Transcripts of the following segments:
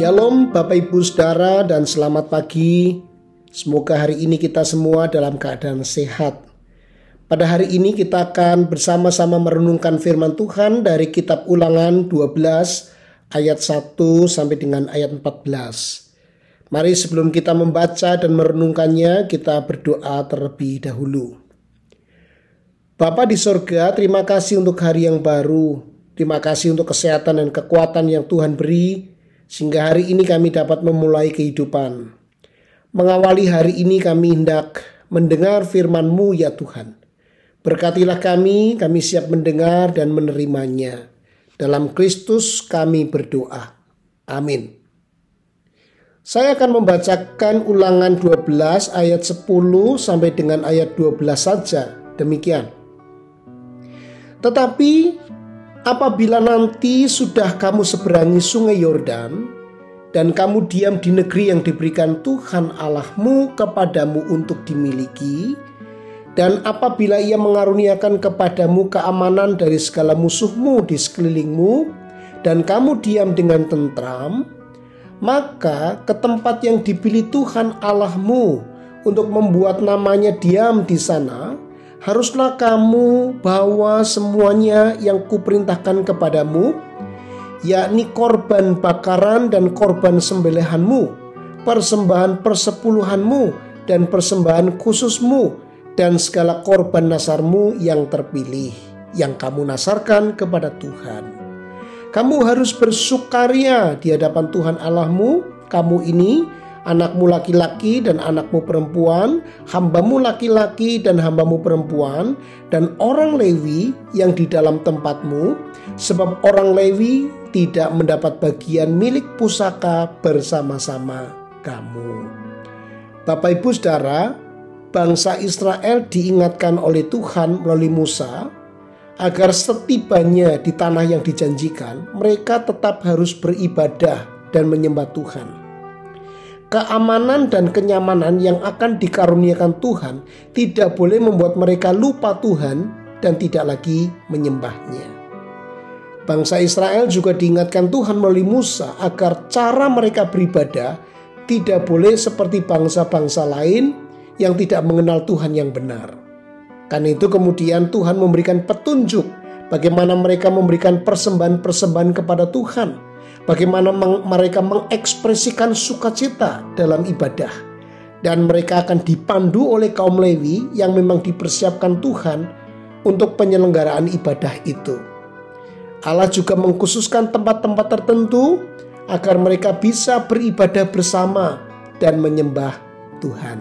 Shalom Bapak Ibu Saudara dan selamat pagi. Semoga hari ini kita semua dalam keadaan sehat. Pada hari ini kita akan bersama-sama merenungkan firman Tuhan dari kitab Ulangan 12 ayat 1 sampai dengan ayat 14. Mari sebelum kita membaca dan merenungkannya, kita berdoa terlebih dahulu. Bapa di sorga, terima kasih untuk hari yang baru. Terima kasih untuk kesehatan dan kekuatan yang Tuhan beri, sehingga hari ini kami dapat memulai kehidupan. Mengawali hari ini kami hendak mendengar firman-Mu ya Tuhan. Berkatilah kami siap mendengar dan menerimanya. Dalam Kristus kami berdoa. Amin. Saya akan membacakan Ulangan 12 ayat 10 sampai dengan ayat 12 saja. Demikian. Tetapi apabila nanti sudah kamu seberangi sungai Yordan, dan kamu diam di negeri yang diberikan Tuhan Allahmu kepadamu untuk dimiliki, dan apabila Ia mengaruniakan kepadamu keamanan dari segala musuhmu di sekelilingmu, dan kamu diam dengan tentram, maka ke tempat yang dipilih Tuhan Allahmu untuk membuat namanya diam di sana, haruslah kamu bawa semuanya yang kuperintahkan kepadamu, yakni korban bakaran dan korban sembelihanmu, persembahan persepuluhanmu dan persembahan khususmu, dan segala korban nasarmu yang terpilih, yang kamu nasarkan kepada Tuhan. Kamu harus bersukaria di hadapan Tuhan Allahmu, kamu ini, anakmu laki-laki dan anakmu perempuan, hambamu laki-laki dan hambamu perempuan, dan orang Lewi yang di dalam tempatmu, sebab orang Lewi tidak mendapat bagian milik pusaka bersama-sama kamu. Bapak Ibu Saudara, bangsa Israel diingatkan oleh Tuhan melalui Musa agar setibanya di tanah yang dijanjikan, mereka tetap harus beribadah dan menyembah Tuhan. Keamanan dan kenyamanan yang akan dikaruniakan Tuhan tidak boleh membuat mereka lupa Tuhan dan tidak lagi menyembahnya. Bangsa Israel juga diingatkan Tuhan melalui Musa agar cara mereka beribadah tidak boleh seperti bangsa-bangsa lain yang tidak mengenal Tuhan yang benar. Karena itu kemudian Tuhan memberikan petunjuk bagaimana mereka memberikan persembahan-persembahan kepada Tuhan. Bagaimana mereka mengekspresikan sukacita dalam ibadah. Dan mereka akan dipandu oleh kaum Lewi yang memang dipersiapkan Tuhan untuk penyelenggaraan ibadah itu. Allah juga mengkhususkan tempat-tempat tertentu agar mereka bisa beribadah bersama dan menyembah Tuhan.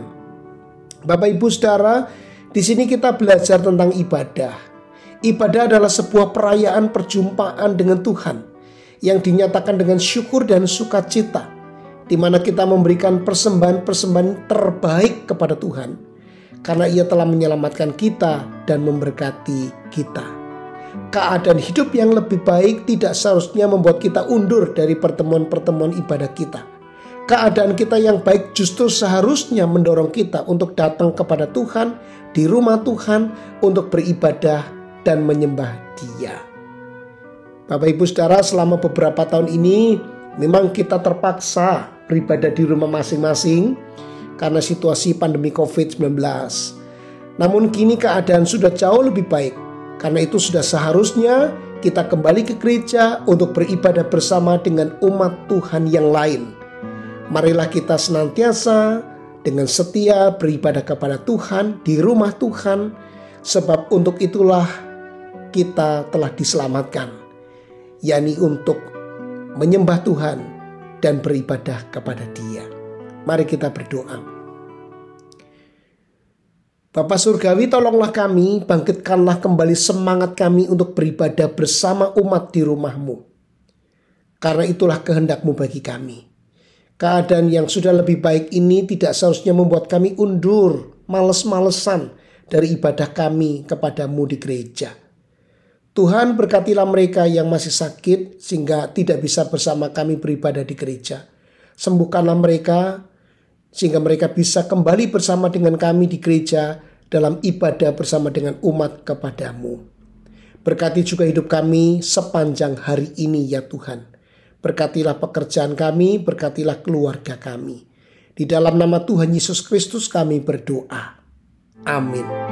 Bapak Ibu Saudara, di sini kita belajar tentang ibadah. Ibadah adalah sebuah perayaan perjumpaan dengan Tuhan yang dinyatakan dengan syukur dan sukacita, di mana kita memberikan persembahan-persembahan terbaik kepada Tuhan, karena Ia telah menyelamatkan kita dan memberkati kita. Keadaan hidup yang lebih baik tidak seharusnya membuat kita undur dari pertemuan-pertemuan ibadah kita. Keadaan kita yang baik justru seharusnya mendorong kita untuk datang kepada Tuhan, di rumah Tuhan, untuk beribadah dan menyembah Dia. Bapak Ibu Saudara, selama beberapa tahun ini memang kita terpaksa beribadah di rumah masing-masing karena situasi pandemi COVID-19. Namun kini keadaan sudah jauh lebih baik. Karena itu sudah seharusnya kita kembali ke gereja untuk beribadah bersama dengan umat Tuhan yang lain. Marilah kita senantiasa dengan setia beribadah kepada Tuhan di rumah Tuhan, sebab untuk itulah kita telah diselamatkan, yakni untuk menyembah Tuhan dan beribadah kepada Dia. Mari kita berdoa. Bapa Surgawi, tolonglah kami, bangkitkanlah kembali semangat kami untuk beribadah bersama umat di rumah-Mu. Karena itulah kehendak-Mu bagi kami. Keadaan yang sudah lebih baik ini tidak seharusnya membuat kami undur, males-malesan dari ibadah kami kepadamu di gereja. Tuhan, berkatilah mereka yang masih sakit sehingga tidak bisa bersama kami beribadah di gereja. Sembuhkanlah mereka sehingga mereka bisa kembali bersama dengan kami di gereja dalam ibadah bersama dengan umat kepadamu. Berkati juga hidup kami sepanjang hari ini ya Tuhan. Berkatilah pekerjaan kami, berkatilah keluarga kami. Di dalam nama Tuhan Yesus Kristus kami berdoa. Amin.